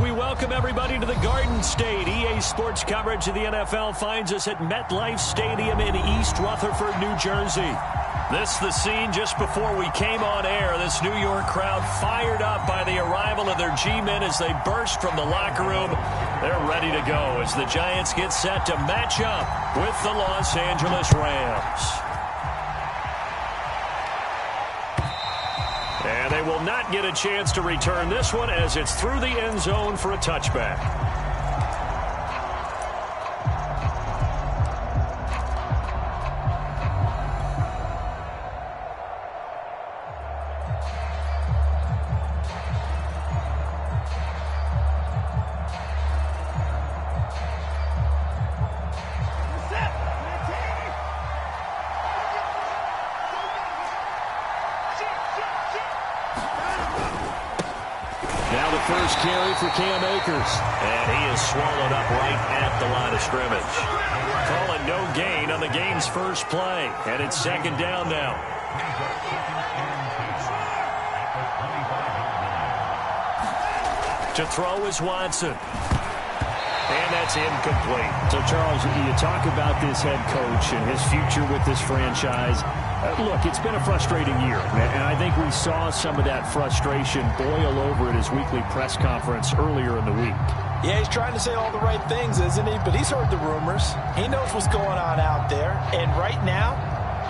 We welcome everybody to the Garden State. EA Sports coverage of the NFL finds us at MetLife Stadium in East Rutherford, New Jersey. This the scene just before we came on air. This New York crowd fired up by the arrival of their G-men as they burst from the locker room. They're ready to go as the Giants get set to match up with the Los Angeles Rams. And they will not get a chance to return this one as it's through the end zone for a touchback. First carry for Cam Akers. And he is swallowed up right at the line of scrimmage. Calling no gain on the game's first play. And it's second down now. To throw is Watson. And that's incomplete. So, Charles, you talk about this head coach and his future with this franchise. Look, it's been a frustrating year, and I think we saw some of that frustration boil over at his weekly press conference earlier in the week. Yeah, he's trying to say all the right things, isn't he? But he's heard the rumors. He knows what's going on out there. And right now,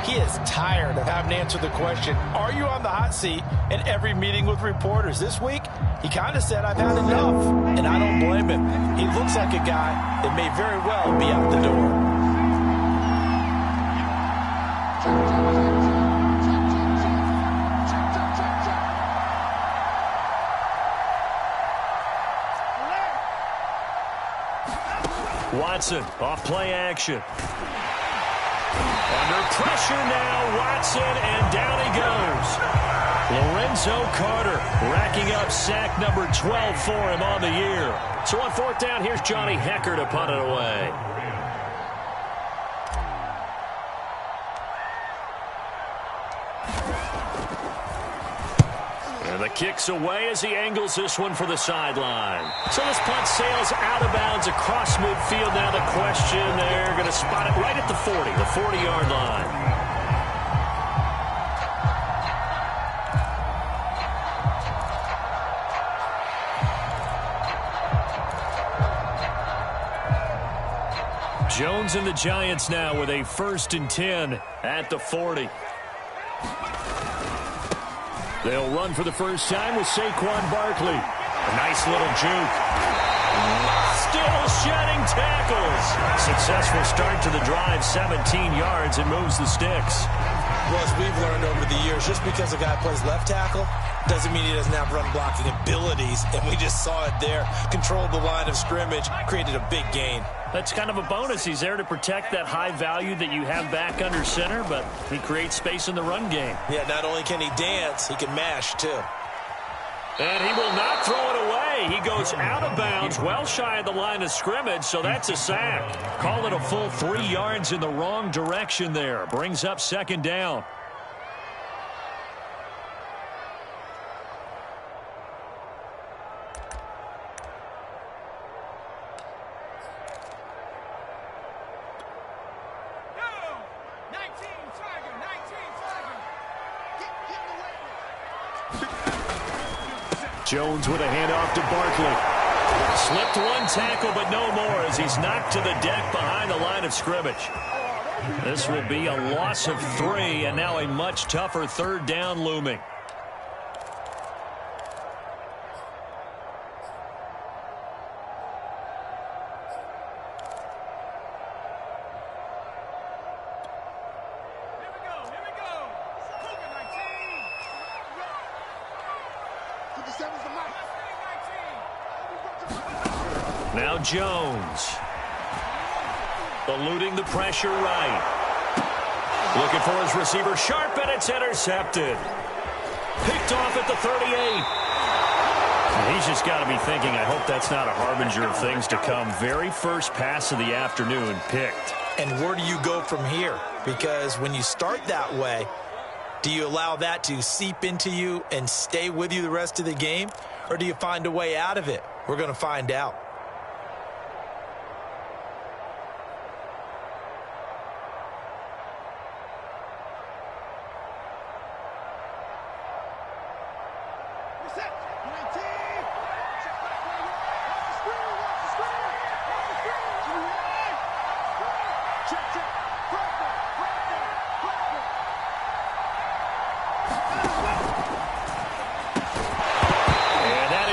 he is tired of having to answer the question, are you on the hot seat in every meeting with reporters? This week, he kind of said, I've had enough. And I don't blame him. He looks like a guy that may very well be out the door. Watson off play action. Under pressure now, Watson, and down he goes. Lorenzo Carter racking up sack number 12 for him on the year. So on fourth down, here's Johnny Hecker to punt it away. The kick's away as he angles this one for the sideline. So this punt sails out of bounds across midfield. Now the question, they're going to spot it right at the 40, the 40-yard line. Jones and the Giants now with a 1st and 10 at the 40. They'll run for the first time with Saquon Barkley. A nice little juke. Still shedding tackles. Successful start to the drive, 17 yards, and moves the sticks. Well, as we've learned over the years, just because a guy plays left tackle doesn't mean he doesn't have run blocking abilities, and we just saw it there. Controlled the line of scrimmage, created a big gain. That's kind of a bonus. He's there to protect that high value that you have back under center, but he creates space in the run game. Yeah, not only can he dance, he can mash, too. And he will not throw it away. He goes out of bounds, well shy of the line of scrimmage, so that's a sack. Call it a full 3 yards in the wrong direction there. Brings up second down. Jones with a handoff to Barkley. Slipped one tackle, but no more as he's knocked to the deck behind the line of scrimmage. This will be a loss of 3, and now a much tougher third down looming. Now Jones. Eluding the pressure right. Looking for his receiver sharp, and it's intercepted. Picked off at the 38. And he's just got to be thinking, I hope that's not a harbinger of things to come. Very first pass of the afternoon picked. And where do you go from here? Because when you start that way, do you allow that to seep into you and stay with you the rest of the game? Or do you find a way out of it? We're going to find out.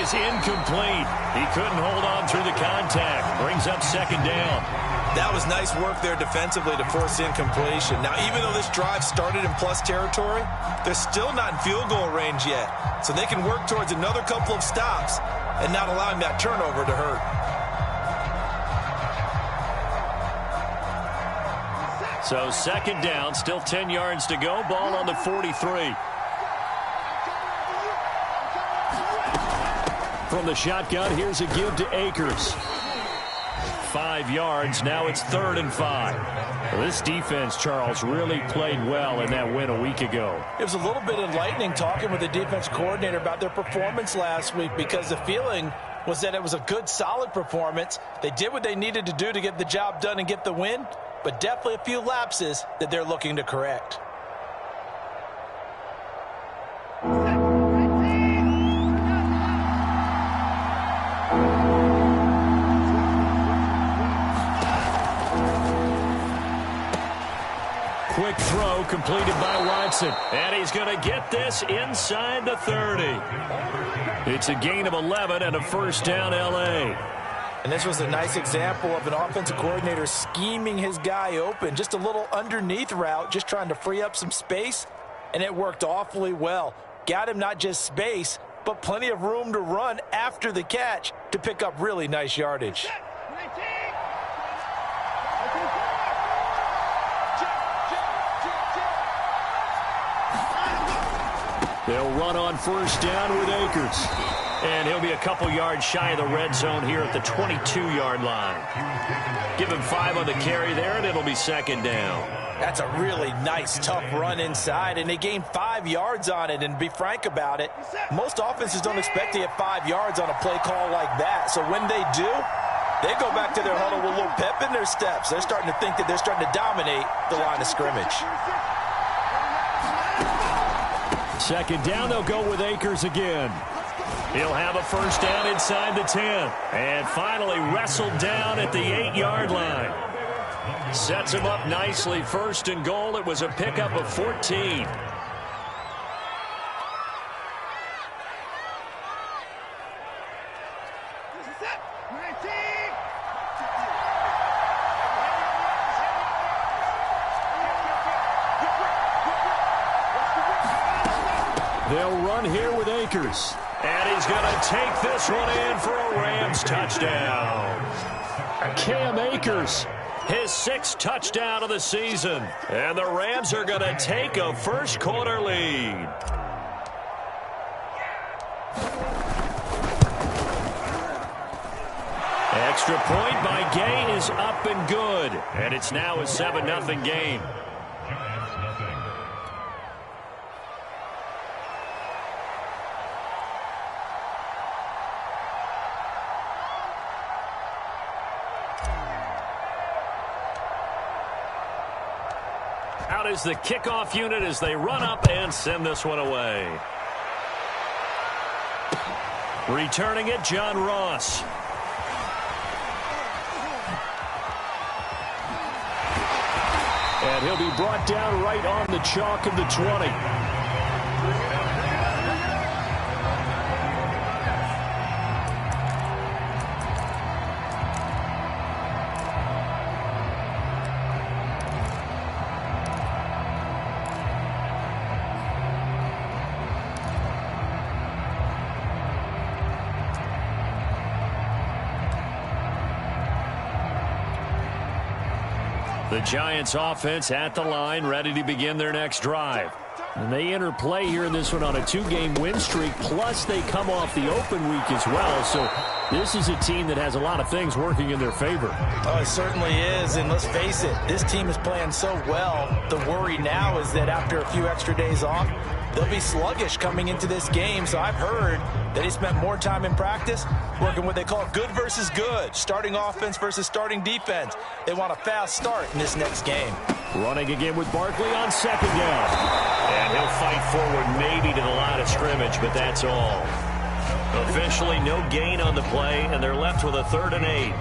Incomplete. He couldn't hold on through the contact. Brings up second down. That was nice work there defensively to force incompletion. Now, even though this drive started in plus territory, they're still not in field goal range yet. So they can work towards another couple of stops and not allowing that turnover to hurt. So second down, still 10 yards to go. Ball on the 43. From the shotgun, here's a give to Akers. 5 yards. Now it's 3rd and 5. Well, this defense, Charles, really played well in that win a week ago. It was a little bit enlightening talking with the defense coordinator about their performance last week, because the feeling was that it was a good, solid performance. They did what they needed to do to get the job done and get the win, but definitely a few lapses that they're looking to correct. Quick throw completed by Watson. And he's going to get this inside the 30. It's a gain of 11 and a first down, L.A. And this was a nice example of an offensive coordinator scheming his guy open. Just a little underneath route, just trying to free up some space, and it worked awfully well. Got him not just space, but plenty of room to run after the catch to pick up really nice yardage. They'll run on first down with Akers. And he'll be a couple yards shy of the red zone here at the 22-yard line. Give him 5 on the carry there, and it'll be second down. That's a really nice, tough run inside, and they gained 5 yards on it. And to be frank about it, most offenses don't expect to get 5 yards on a play call like that. So when they do, they go back to their huddle with a little pep in their steps. They're starting to think that they're starting to dominate the line of scrimmage. Second down, they'll go with Akers again. He'll have a first down inside the 10. And finally wrestled down at the 8-yard line. Sets him up nicely. First and goal. It was a pickup of 14. They'll run here with Akers. And he's going to take this one in for a Rams touchdown. Cam Akers, his 6th touchdown of the season. And the Rams are going to take a first-quarter lead. Extra point by Gay is up and good. And it's now a 7-0 game. Out is the kickoff unit as they run up and send this one away. Returning it, John Ross. And he'll be brought down right on the chalk of the 20. The Giants offense at the line, ready to begin their next drive. And they enter play here in this one on a 2-game win streak, plus they come off the open week as well. So this is a team that has a lot of things working in their favor. Oh, it certainly is, and let's face it, this team is playing so well. The worry now is that after a few extra days off, they'll be sluggish coming into this game. So I've heard that he spent more time in practice working what they call good versus good, starting offense versus starting defense. They want a fast start in this next game. Running again with Barkley on second down. And he'll fight forward maybe to the line of scrimmage, but that's all. Officially no gain on the play, and they're left with a 3rd and 8.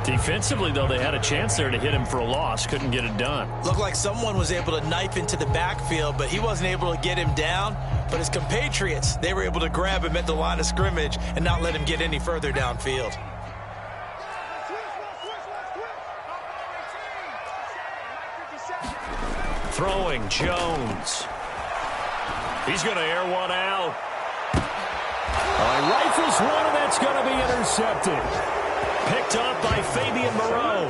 Defensively, though, they had a chance there to hit him for a loss. Couldn't get it done. Looked like someone was able to knife into the backfield, but he wasn't able to get him down. But his compatriots, they were able to grab him at the line of scrimmage and not let him get any further downfield. Throwing Jones. He's going to air one out. Rifles one, and that's going to be intercepted. Picked up by Fabian Moreau.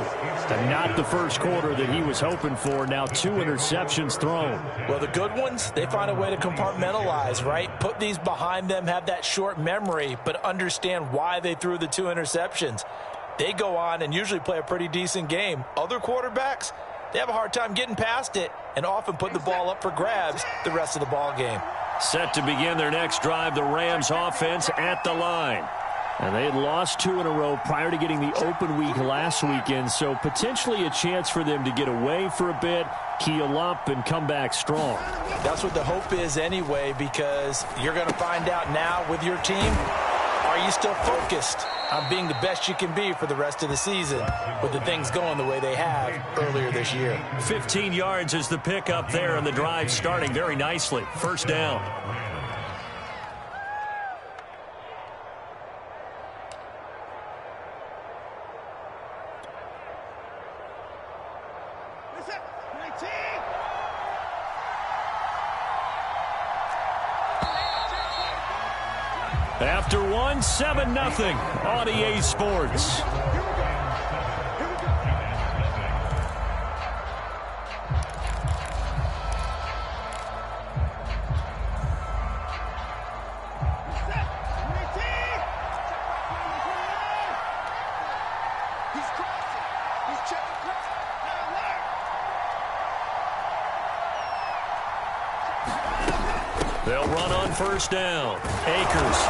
And not the first quarter that he was hoping for. Now 2 interceptions thrown. Well, the good ones, they find a way to compartmentalize, right? Put these behind them, have that short memory, but understand why they threw the 2 interceptions. They go on and usually play a pretty decent game. Other quarterbacks, they have a hard time getting past it and often put the ball up for grabs the rest of the ball game. Set to begin their next drive, the Rams offense at the line. And they had lost 2 in a row prior to getting the open week last weekend, so potentially a chance for them to get away for a bit, heal up, and come back strong. That's what the hope is anyway, because you're going to find out now with your team, are you still focused on being the best you can be for the rest of the season with the things going the way they have earlier this year? 15 yards is the pickup there, and the drive starting very nicely. First down. After 1, 7-0 on EA Sports. They'll run on first down. Akers.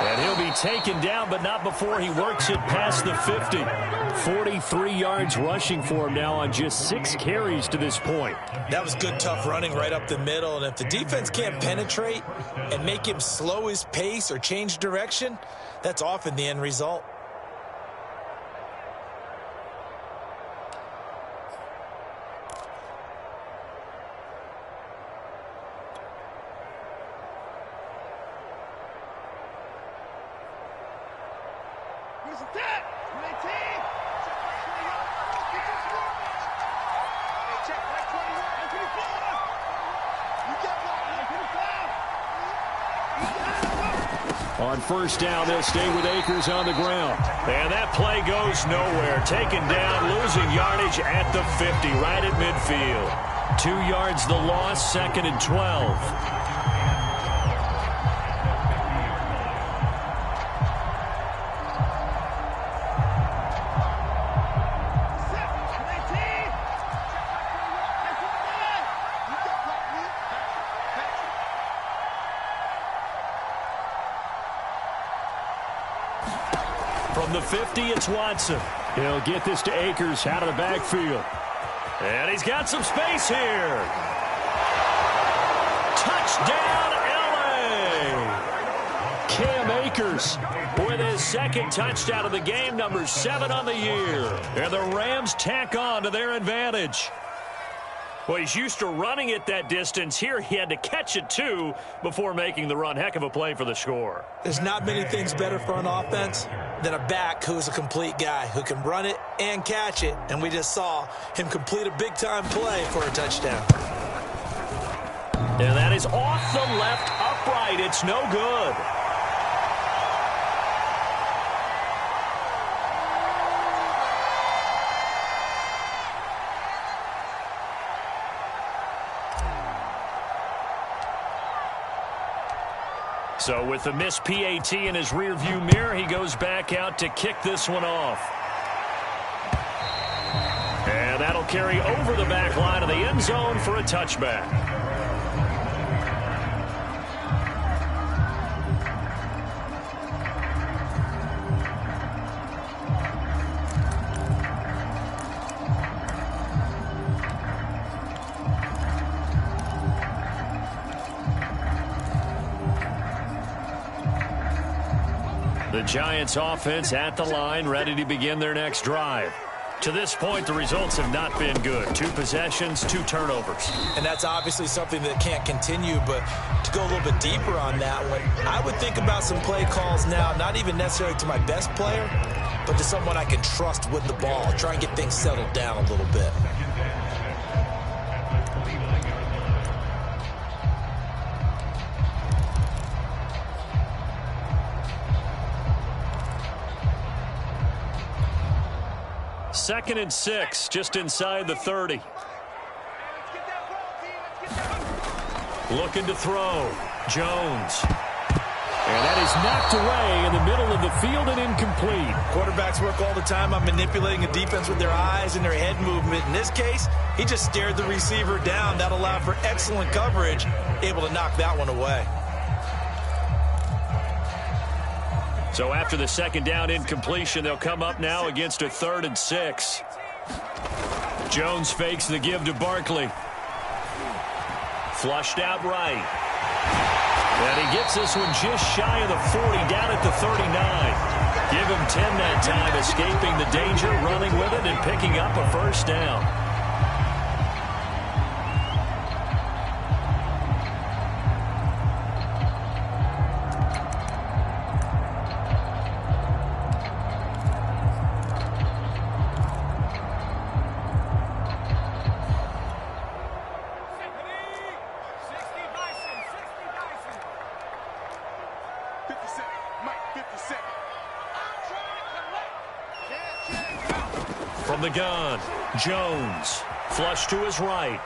And he'll be taken down, but not before he works it past the 50. 43 yards rushing for him now on just 6 carries to this point. That was good, tough running right up the middle. And if the defense can't penetrate and make him slow his pace or change direction, that's often the end result. On first down, they'll stay with Akers on the ground. And that play goes nowhere. Taken down, losing yardage at the 50, right at midfield. 2 yards the loss, 2nd and 12. From the 50, it's Watson. He'll get this to Akers out of the backfield. And he's got some space here. Touchdown, L.A. Cam Akers with his 2nd touchdown of the game, number 7 on the year. And the Rams tack on to their advantage. Well, he's used to running it that distance. Here he had to catch it, too, before making the run. Heck of a play for the score. There's not many things better for an offense than a back who's a complete guy who can run it and catch it. And we just saw him complete a big-time play for a touchdown. And that is off the left upright. It's no good. So with the missed PAT in his rearview mirror, he goes back out to kick this one off. And that'll carry over the back line of the end zone for a touchback. The Giants offense at the line, ready to begin their next drive. To this point, the results have not been good. 2 possessions, 2 turnovers. And that's obviously something that can't continue, but to go a little bit deeper on that one, I would think about some play calls now, not even necessarily to my best player, but to someone I can trust with the ball. Try and get things settled down a little bit. Second and 6, just inside the 30. Looking to throw. Jones. And that is knocked away in the middle of the field and incomplete. Quarterbacks work all the time on manipulating a defense with their eyes and their head movement. In this case, he just stared the receiver down. That allowed for excellent coverage, able to knock that one away. So after the second down incompletion, they'll come up now against a 3rd and 6. Jones fakes the give to Barkley. Flushed out right. And he gets this one just shy of the 40, down at the 39. Give him 10 that time, escaping the danger, running with it, and picking up a first down. From the gun, Jones, flush to his right.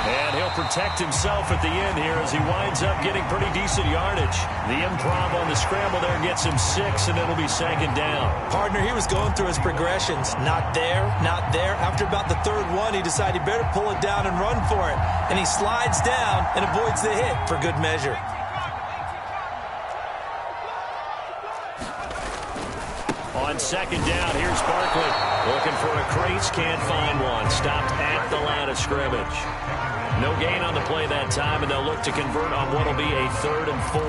And he'll protect himself at the end here as he winds up getting pretty decent yardage. The improv on the scramble there gets him 6, and it'll be 2nd down. Partner, he was going through his progressions. Not there, not there. After about the 3rd one, he decided he better pull it down and run for it. And he slides down and avoids the hit for good measure. On 2nd down, here's Barkley. Looking for a crease, can't find one. Stopped at the line of scrimmage. No gain on the play that time, and they'll look to convert on what will be a 3rd and 4.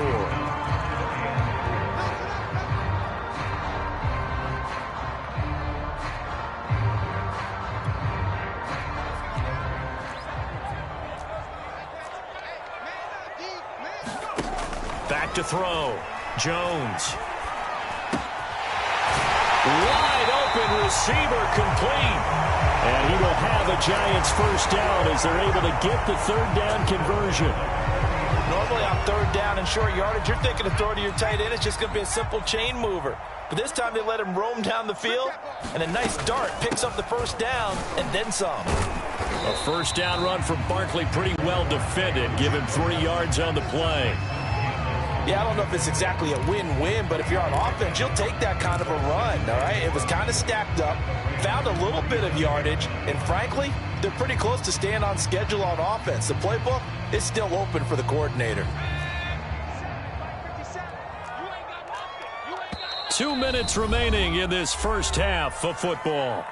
Back to throw. Jones. Wide open receiver, complete. And he will have a Giants first down as they're able to get the 3rd down conversion. Normally on 3rd down and short yardage, you're thinking of throwing to your tight end. It's just going to be a simple chain mover. But this time they let him roam down the field, and a nice dart picks up the first down and then some. A first down run from Barkley, pretty well defended. Give him 3 yards on the play. Yeah, I don't know if it's exactly a win-win, but if you're on offense, you'll take that kind of a run, all right? It was kind of stacked up, found a little bit of yardage, and frankly, they're pretty close to staying on schedule on offense. The playbook is still open for the coordinator. 2 minutes remaining in this first half of football.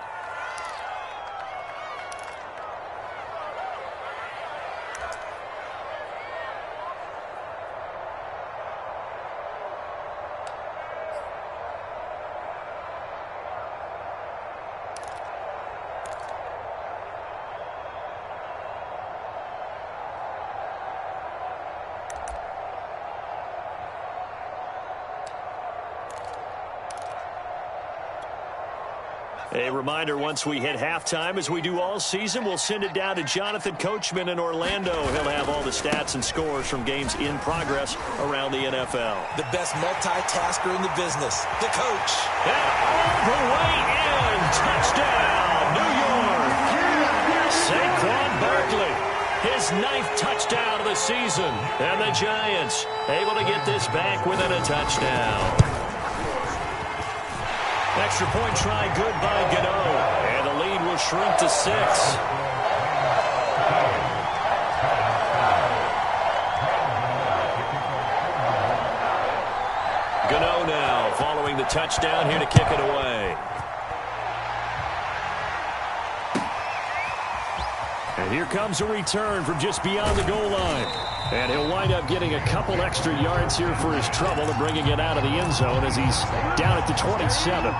A reminder, once we hit halftime, as we do all season, we'll send it down to Jonathan Coachman in Orlando. He'll have all the stats and scores from games in progress around the NFL. The best multitasker in the business, the coach. And all the way in, touchdown, New York. Saquon Barkley. His 9th touchdown of the season. And the Giants able to get this back within a touchdown. Extra point try good by Gano. And the lead will shrink to 6. Gano now following the touchdown here to kick it away. And here comes a return from just beyond the goal line. And he'll wind up getting a couple extra yards here for his trouble and bringing it out of the end zone as he's down at the 27.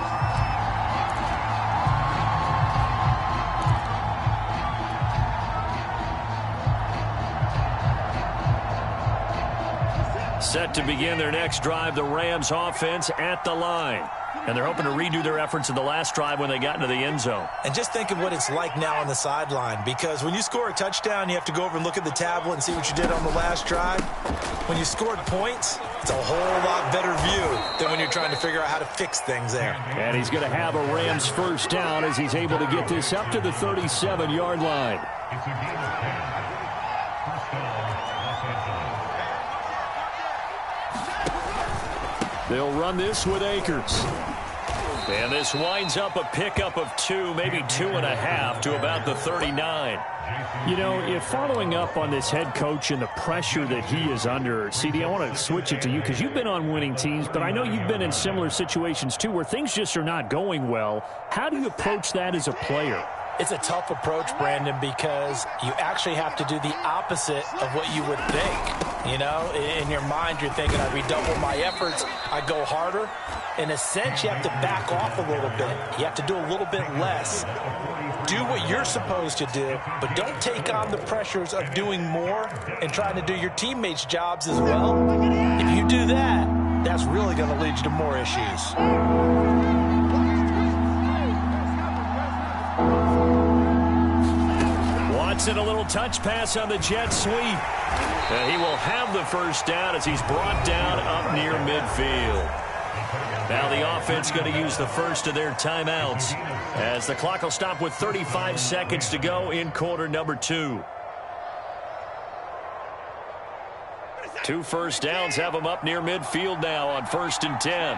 Set to begin their next drive, the Rams offense at the line. And they're hoping to redo their efforts in the last drive when they got into the end zone. And just think of what it's like now on the sideline, because when you score a touchdown, you have to go over and look at the tablet and see what you did on the last drive. When you scored points, it's a whole lot better view than when you're trying to figure out how to fix things there. And he's going to have a Rams first down as he's able to get this up to the 37-yard line. They'll run this with Akers. And this winds up a pickup of 2, maybe 2.5 to about the 39. You know, if following up on this head coach and the pressure that he is under, CD, I want to switch it to you because you've been on winning teams, but I know you've been in similar situations too where things just are not going well. How do you approach that as a player? It's a tough approach, Brandon, because you actually have to do the opposite of what you would think. You know, in your mind, you're thinking, I redouble my efforts, I go harder. In a sense, you have to back off a little bit. You have to do a little bit less. Do what you're supposed to do, but don't take on the pressures of doing more and trying to do your teammates' jobs as well. If you do that, that's really going to lead you to more issues. Watson, a little touch pass on the jet sweep. And he will have the first down as he's brought down up near midfield. Now the offense going to use the first of their timeouts as the clock will stop with 35 seconds to go in quarter number 2. 2 first downs have them up near midfield now on 1st and 10.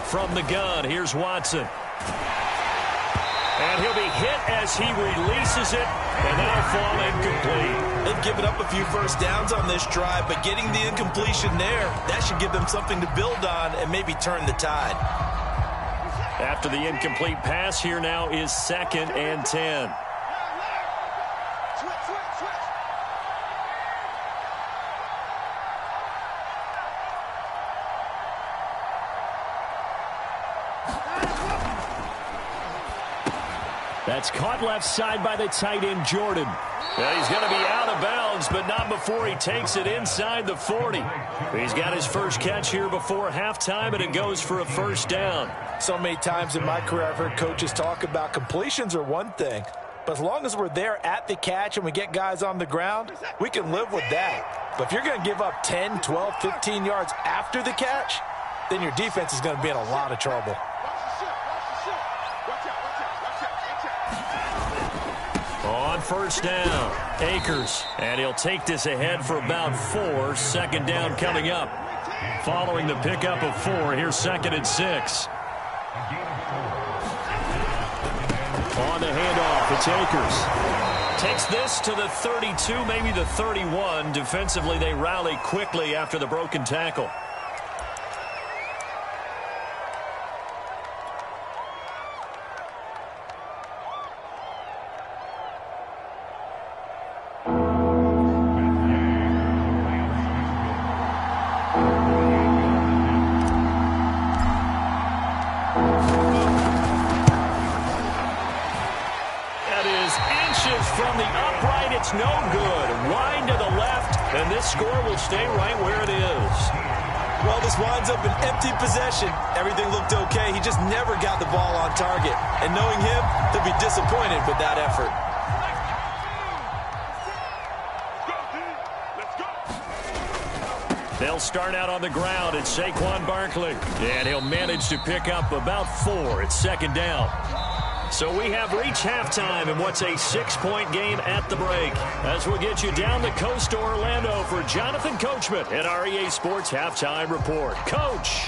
From the gun, here's Watson. And he'll be hit as he releases it, and that'll fall incomplete. They've given up a few first downs on this drive, but getting the incompletion there, that should give them something to build on and maybe turn the tide. After the incomplete pass, here now is 2nd and 10. That's caught left side by the tight end, Jordan. Well, he's going to be out of bounds, but not before he takes it inside the 40. He's got his first catch here before halftime, and it goes for a first down. So many times in my career, I've heard coaches talk about completions are one thing, but as long as we're there at the catch and we get guys on the ground, we can live with that. But if you're going to give up 10, 12, 15 yards after the catch, then your defense is going to be in a lot of trouble. On first down, Akers, and he'll take this ahead for about 4. 2nd down coming up. Following the pickup of 4, here's 2nd and 6. On the handoff, it's Akers. Takes this to the 32, maybe the 31. Defensively, they rally quickly after the broken tackle. From the upright, it's no good. Wide to the left, and this score will stay right where it is. Well, this winds up an empty possession. Everything looked okay. He just never got the ball on target. And knowing him, he'll be disappointed with that effort. They'll start out on the ground. It's Saquon Barkley. And he'll manage to pick up about 4 at second down. So we have reached halftime in what's a 6-point game at the break. As we'll get you down the coast to Orlando for Jonathan Coachman at our EA Sports Halftime Report. Coach.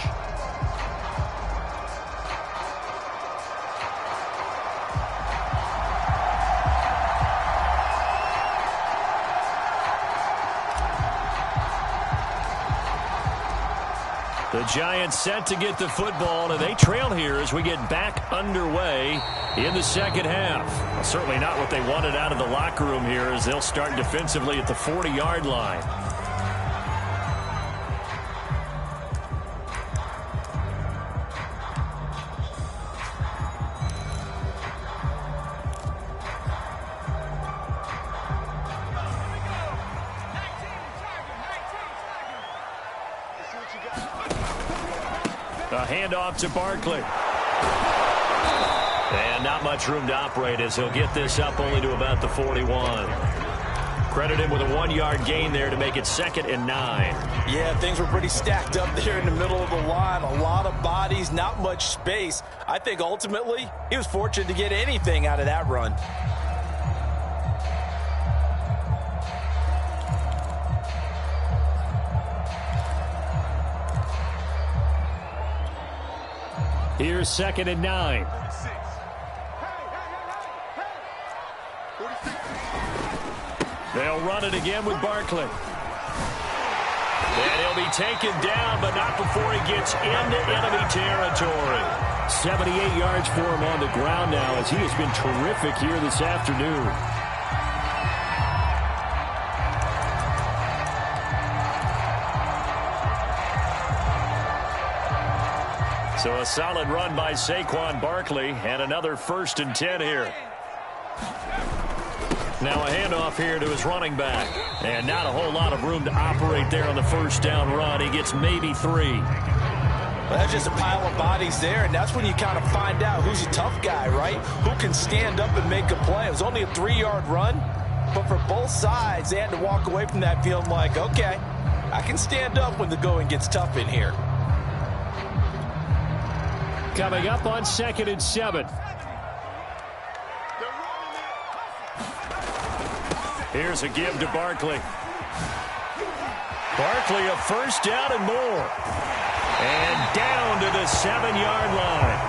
The Giants set to get the football, and they trail here as we get back underway in the second half. Well, certainly not what they wanted out of the locker room here as they'll start defensively at the 40-yard line. A handoff to Barkley. And not much room to operate as he'll get this up only to about the 41. Credit him with a 1-yard gain there to make it 2nd and 9. Yeah, things were pretty stacked up there in the middle of the line. A lot of bodies, not much space. I think ultimately he was fortunate to get anything out of that run. Here's 2nd and 9. They'll run it again with Barkley. And he'll be taken down, but not before he gets into enemy territory. 78 yards for him on the ground now as he has been terrific here this afternoon. So a solid run by Saquon Barkley and another 1st and 10 here. Now a handoff here to his running back. And not a whole lot of room to operate there on the 1st down run. He gets maybe 3. Well, that's just a pile of bodies there, and that's when you kind of find out who's a tough guy, right? Who can stand up and make a play. It was only a 3-yard run, but for both sides, they had to walk away from that feeling like, okay, I can stand up when the going gets tough in here. Coming up on 2nd and 7. Here's a give to Barkley. Barkley a 1st down and more. And down to the 7-yard line.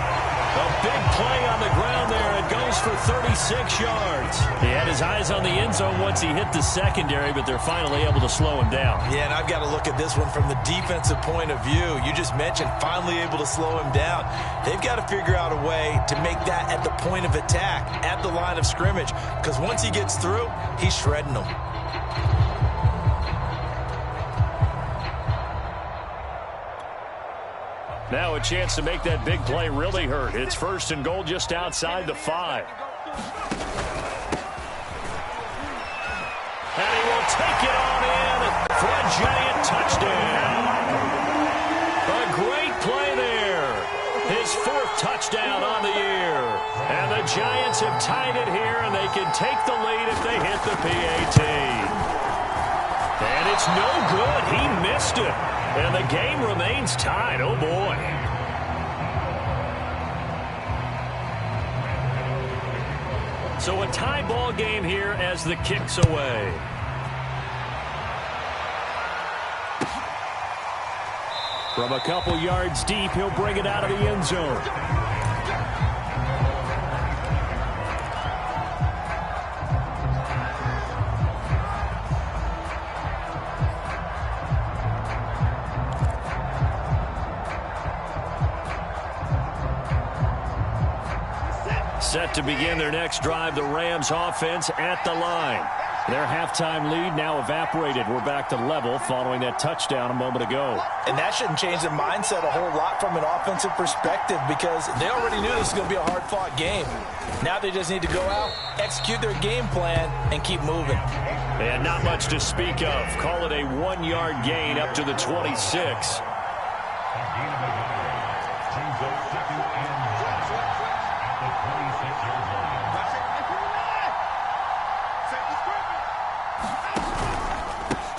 A big play on the ground there. It goes for 36 yards. He had his eyes on the end zone once he hit the secondary, but they're finally able to slow him down. Yeah, and I've got to look at this one from the defensive point of view. You just mentioned finally able to slow him down. They've got to figure out a way to make that at the point of attack, at the line of scrimmage, because once he gets through, he's shredding them. Now a chance to make that big play really hurt. It's 1st and goal just outside the 5. And he will take it on in for a Giant touchdown. A great play there. His 4th touchdown on the year. And the Giants have tied it here, and they can take the lead if they hit the PAT. And it's no good. He missed it. And the game remains tied. Oh, boy. So a tie ball game here as the kick's away. From a couple yards deep, he'll bring it out of the end zone. Set to begin their next drive, the Rams offense at the line. Their halftime lead now evaporated. We're back to level following that touchdown a moment ago. And that shouldn't change their mindset a whole lot from an offensive perspective because they already knew this was going to be a hard-fought game. Now they just need to go out, execute their game plan, and keep moving. And not much to speak of. Call it a 1-yard gain up to the 26.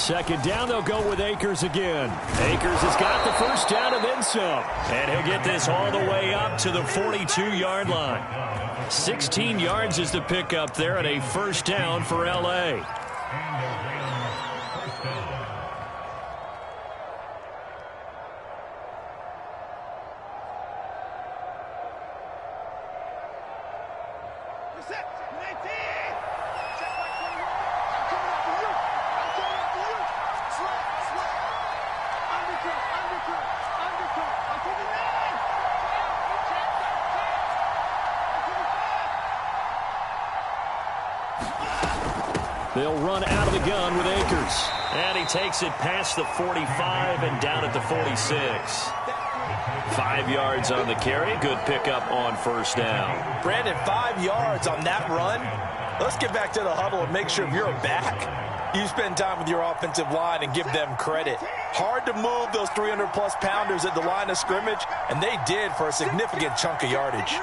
Second down, they'll go with Akers again. Akers has got the first down and then some. And he'll get this all the way up to the 42-yard line. 16 yards is the pickup there and a first down for L.A. They'll run out of the gun with Akers. And he takes it past the 45 and down at the 46. 5 yards on the carry. Good pickup on first down. Brandon, 5 yards on that run. Let's get back to the huddle and make sure if you're back, you spend time with your offensive line and give them credit. Hard to move those 300-plus pounders at the line of scrimmage, and they did for a significant chunk of yardage.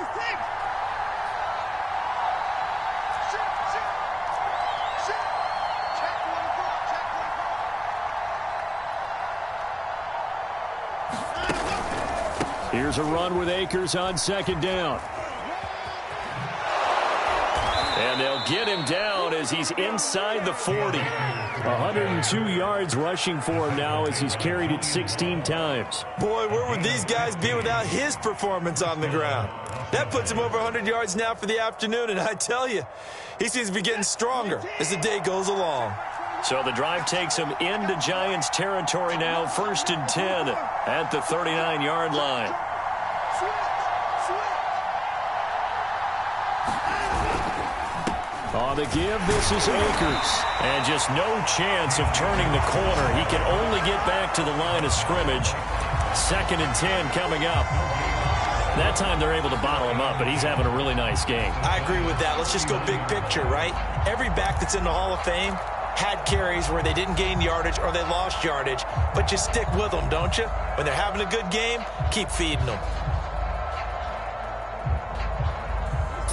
Here's a run with Akers on second down. And they'll get him down as he's inside the 40. 102 yards rushing for him now as he's carried it 16 times. Boy, where would these guys be without his performance on the ground? That puts him over 100 yards now for the afternoon, and I tell you, he seems to be getting stronger as the day goes along. So the drive takes him into Giants territory now, 1st and 10 at the 39-yard line. On the give, this is Akers. And just no chance of turning the corner. He can only get back to the line of scrimmage. 2nd and 10 coming up. That time they're able to bottle him up, but he's having a really nice game. I agree with that. Let's just go big picture, right? Every back that's in the Hall of Fame had carries where they didn't gain yardage or they lost yardage, but you stick with them, don't you? When they're having a good game, keep feeding them.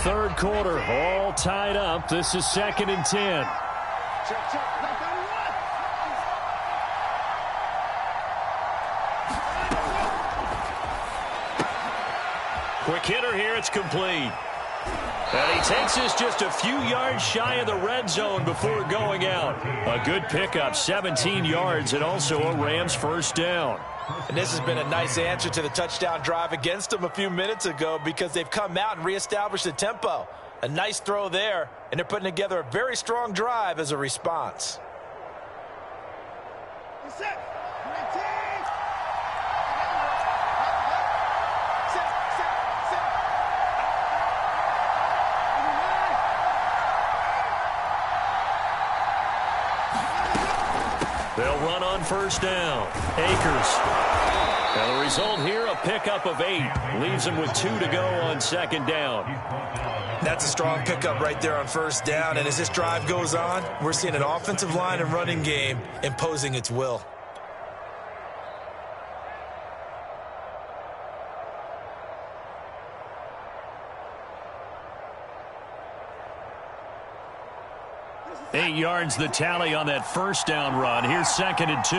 Third quarter, all tied up. This is 2nd and 10. Quick hitter here, it's complete. And he takes this just a few yards shy of the red zone before going out. A good pickup, 17 yards, and also a Rams first down. And this has been a nice answer to the touchdown drive against them a few minutes ago because they've come out and reestablished the tempo. A nice throw there, and they're putting together a very strong drive as a response. They'll run on first down. Akers. And the result here, a pickup of 8. Leaves him with 2 to go on second down. That's a strong pickup right there on first down. And as this drive goes on, we're seeing an offensive line and running game imposing its will. Eight yards the tally on that first down run. Here's 2nd and 2.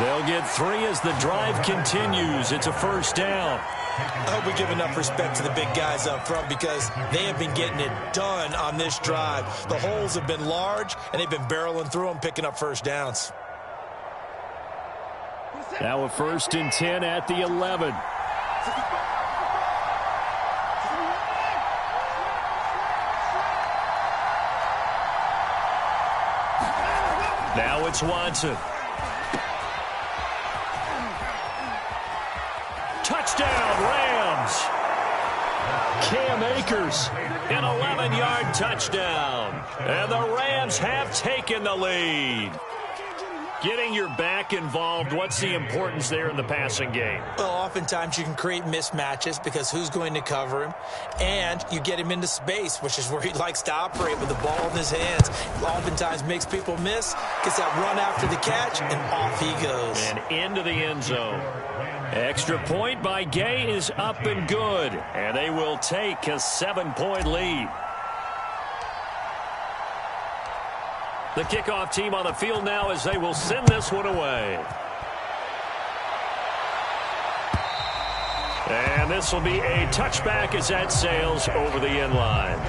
They'll get 3 as the drive continues. It's a first down. I hope we give enough respect to the big guys up front because they have been getting it done on this drive. The holes have been large, and they've been barreling through them, picking up first downs. Now a 1st and 10 at the 11. Now it's Watson. Touchdown, Rams. Cam Akers. An 11-yard touchdown. And the Rams have taken the lead. Getting your back involved, what's the importance there in the passing game? Well, oftentimes you can create mismatches because who's going to cover him? And you get him into space, which is where he likes to operate with the ball in his hands. Oftentimes makes people miss, gets that run after the catch, and off he goes. And into the end zone. Extra point by Gay is up and good. And they will take a 7-point lead. The kickoff team on the field now as they will send this one away. And this will be a touchback as that sails over the end line.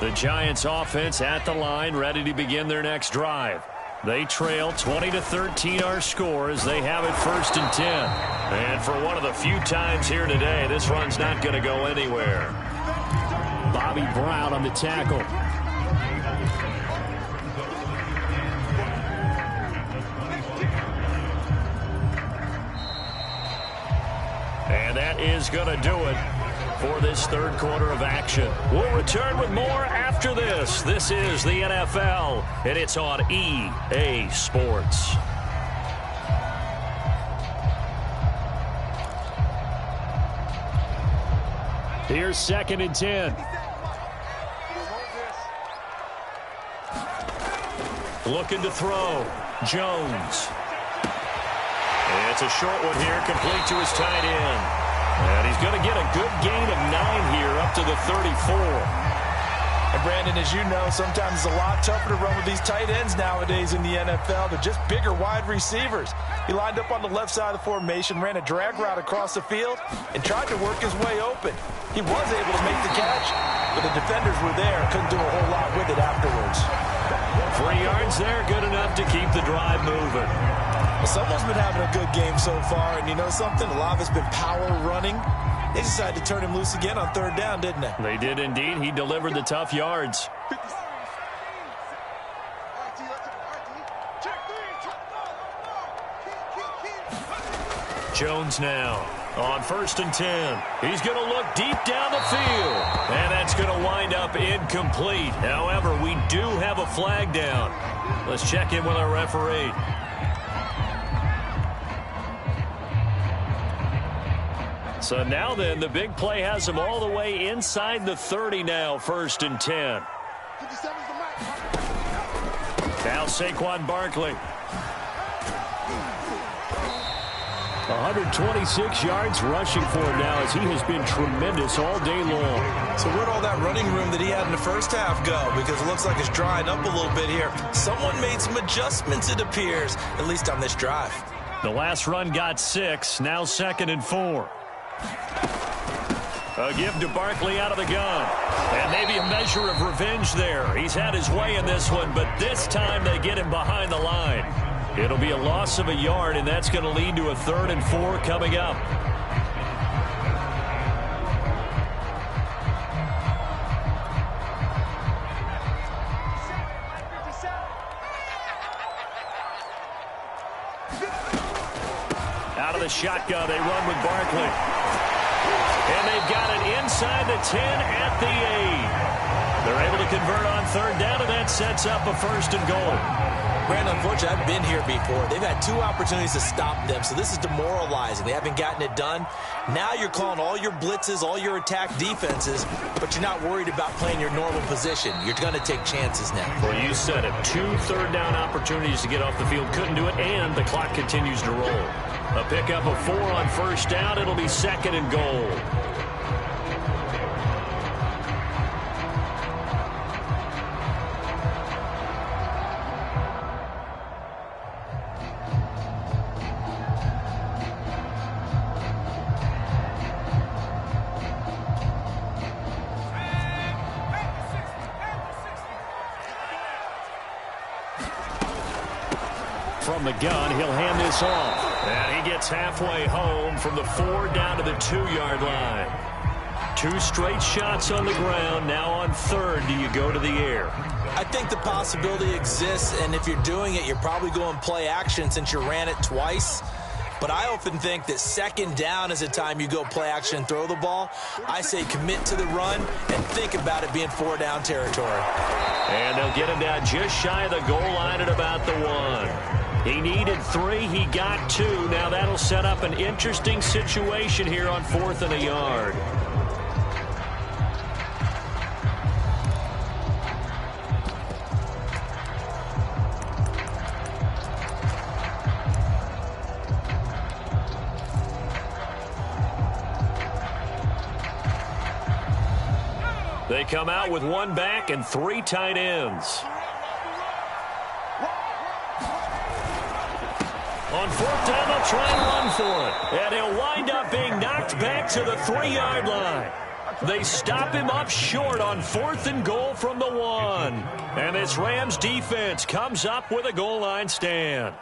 The Giants offense at the line, ready to begin their next drive. They trail 20-13 our score as they have it 1st and 10. And for one of the few times here today, this run's not going to go anywhere. Bobby Brown on the tackle. And that is going to do it for this third quarter of action. We'll return with more after this. This is the NFL, and it's on EA Sports. Here's 2nd and 10. Looking to throw. Jones. It's a short one here, complete to his tight end. And he's going to get a good gain of 9 here up to the 34. And Brandon, as you know, sometimes it's a lot tougher to run with these tight ends nowadays in the NFL. They're just bigger wide receivers. He lined up on the left side of the formation, ran a drag route across the field, and tried to work his way open. He was able to make the catch, but the defenders were there. Couldn't do a whole lot with it afterwards. 3 yards there, good enough to keep the drive moving. Well, someone's been having a good game so far, and you know something? A lot of it's been power running. They decided to turn him loose again on 3rd down, didn't they? They did indeed. He delivered the tough yards. Jones now on 1st and 10. He's going to look deep down the field. And that's going to wind up incomplete. However, we do have a flag down. Let's check in with our referee. So now then, the big play has him all the way inside the 30 now, 1st and 10. Now Saquon Barkley. 126 yards rushing for him now as he has been tremendous all day long. So where'd all that running room that he had in the first half go? Because it looks like it's drying up a little bit here. Someone made some adjustments, it appears, at least on this drive. The last run got 6, now 2nd and 4. A give to Barkley out of the gun. And maybe a measure of revenge there. He's had his way in this one, but this time they get him behind the line. It'll be a loss of a yard, and that's going to lead to a 3rd and 4 coming up. Out of the shotgun, they run with Barkley. And they've got it inside the 10 at the 8. They're able to convert on 3rd down, and that sets up a 1st and goal. Brandon, unfortunately, I've been here before. They've had 2 opportunities to stop them, so this is demoralizing. They haven't gotten it done. Now you're calling all your blitzes, all your attack defenses, but you're not worried about playing your normal position. You're going to take chances now. Well, you said it. 2 3rd down opportunities to get off the field. Couldn't do it, and the clock continues to roll. A pickup of 4 on 1st down. It'll be 2nd and goal. From the gun, he'll hand this off. And he gets halfway home from the 4 down to the 2-yard line. 2 straight shots on the ground. Now on 3rd, do you go to the air? I think the possibility exists, and if you're doing it, you're probably going play action since you ran it twice. But I often think that 2nd down is a time you go play action and throw the ball. I say commit to the run and think about it being 4-down territory. And they'll get him down just shy of the goal line at about the 1. He needed 3. He got 2. Now that'll set up an interesting situation here on 4th and a yard. They come out with 1 back and 3 tight ends. On 4th down, they'll try and run for it. And he'll wind up being knocked back to the 3-yard line. They stop him up short on 4th and goal from the 1. And this Rams defense comes up with a goal line stand.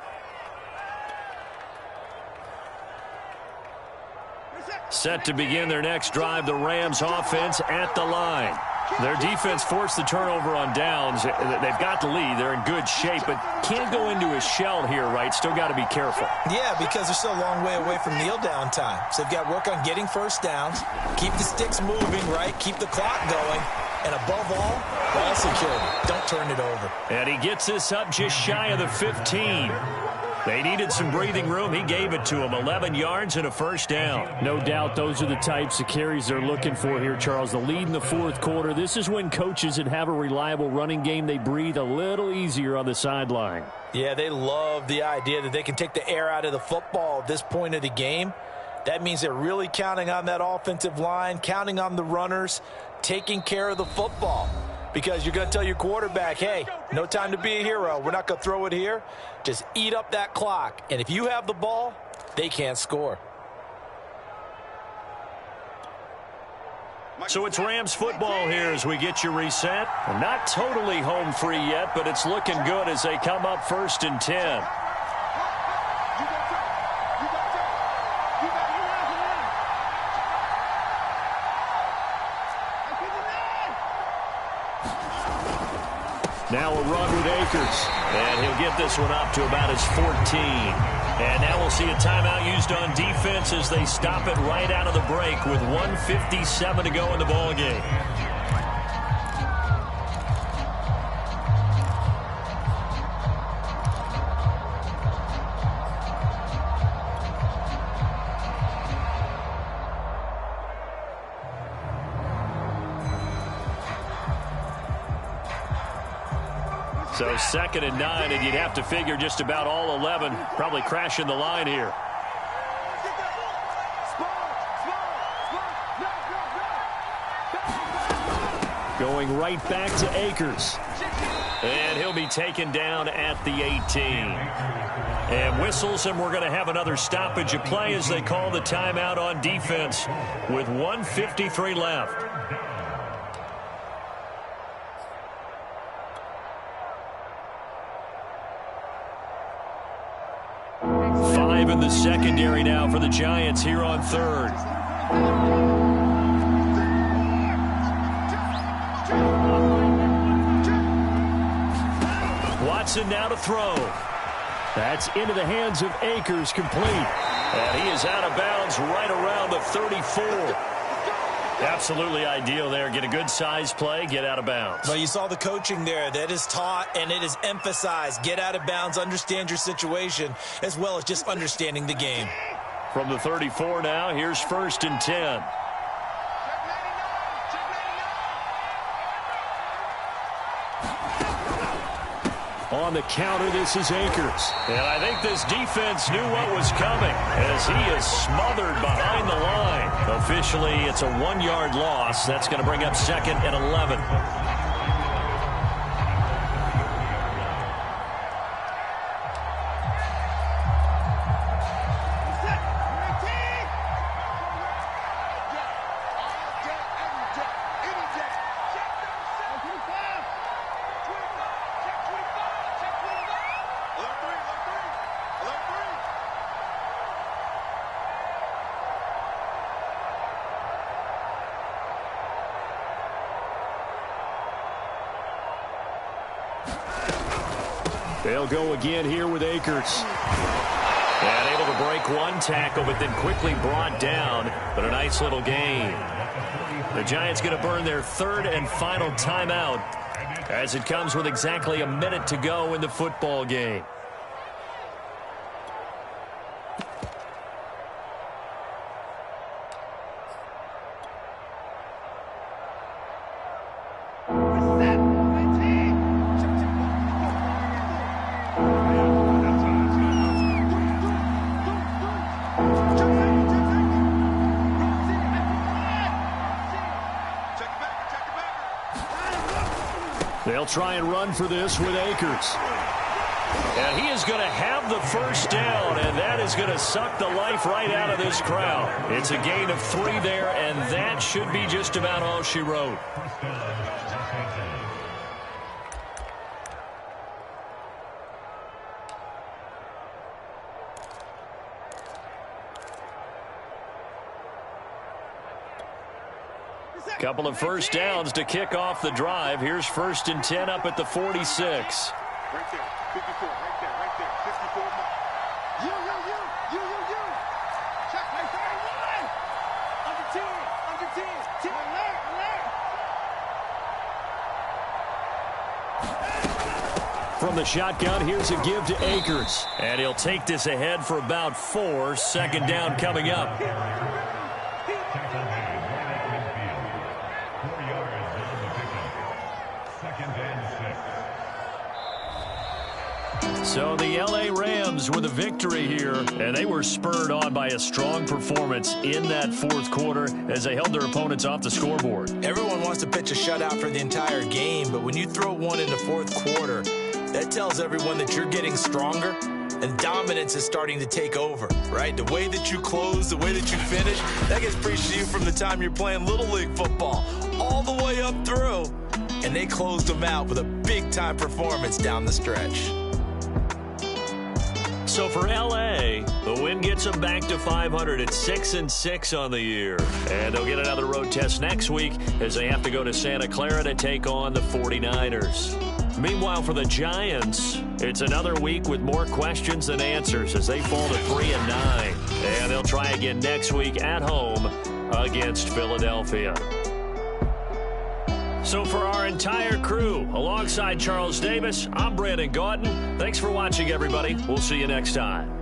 Set to begin their next drive, the Rams offense at the line. Their defense forced the turnover on downs. They've got the lead. They're in good shape, but can't go into a shell here, right? Still got to be careful. Yeah, because they're still a long way away from kneel down time. So they've got to work on getting first downs, keep the sticks moving, right? Keep the clock going. And above all, ball security. Don't turn it over. And he gets this up just shy of the 15. They needed some breathing room. He gave it to them. 11 yards and a first down. No doubt those are the types of carries they're looking for here, Charles. The lead in the 4th quarter. This is when coaches that have a reliable running game, they breathe a little easier on the sideline. Yeah, they love the idea that they can take the air out of the football at this point of the game. That means they're really counting on that offensive line, counting on the runners, taking care of the football. Because you're going to tell your quarterback, hey, no time to be a hero. We're not going to throw it here. Just eat up that clock. And if you have the ball, they can't score. So it's Rams football here as we get you reset. Not totally home free yet, but it's looking good as they come up 1st and 10. Now a run with Akers. And he'll get this one up to about his 14. And now we'll see a timeout used on defense as they stop it right out of the break with 1:57 to go in the ballgame. So 2nd and 9, and you'd have to figure just about all 11 probably crashing the line here. Going right back to Akers. And he'll be taken down at the 18. And whistles, and we're going to have another stoppage of play as they call the timeout on defense with 1:53 left. 5 in the secondary now for the Giants here on 3rd. Watson now to throw. That's into the hands of Akers, complete. And he is out of bounds right around the 34. Absolutely ideal there. Get a good size play, get out of bounds. Well, you saw the coaching there. That is taught and it is emphasized. Get out of bounds, understand your situation, as well as just understanding the game. From the 34 now, here's 1st and 10. On the counter, this is Akers. And I think this defense knew what was coming as he is smothered behind the line. Officially, it's a 1-yard loss. That's going to bring up 2nd and 11. They'll go again here with Akers. And able to break one tackle, but then quickly brought down. But a nice little gain. The Giants going to burn their third and final timeout as it comes with exactly a minute to go in the football game. They'll try and run for this with Akers. And he is going to have the first down, and that is going to suck the life right out of this crowd. It's a gain of 3 there, and that should be just about all she wrote. Couple of first downs to kick off the drive. Here's 1st and 10 up at the 46. Right there, 54, right there, 54. You. Check, right there, under 10, alert. From the shotgun, here's a give to Akers. And he'll take this ahead for about 4. 2nd down coming up. So the L.A. Rams with a victory here, and they were spurred on by a strong performance in that 4th quarter as they held their opponents off the scoreboard. Everyone wants to pitch a shutout for the entire game, but when you throw one in the 4th quarter, that tells everyone that you're getting stronger and dominance is starting to take over, right? The way that you close, the way that you finish, that gets preached to you from the time you're playing Little League football all the way up through, and they closed them out with a big-time performance down the stretch. So for L.A., the win gets them back to 500 at 6-6 on the year. And they'll get another road test next week as they have to go to Santa Clara to take on the 49ers. Meanwhile, for the Giants, it's another week with more questions than answers as they fall to 3-9. And they'll try again next week at home against Philadelphia. So for our entire crew, alongside Charles Davis, I'm Brandon Gaudin. Thanks for watching, everybody. We'll see you next time.